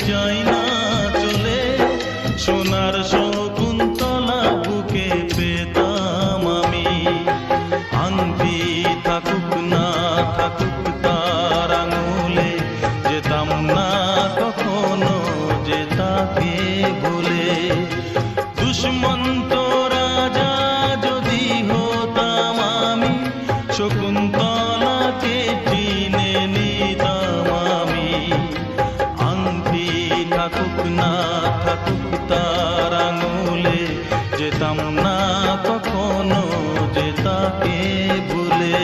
যাই না চলে, সোনার শকুন্তলা বুকে পেতাম আমি। আংটি থাকুক না থাকুক তার আঙুলে, যেতাম না কখনো যে তাকে ভুলে। দুষ্মন্ত রাজা যদি হতাম আমি, শকুন্তলাকে চিনে নিতাম আমি। আংটি থাকুক না থাকুক তার আঙুলে, যেতাম না কখনো যে তাকে ভুলে।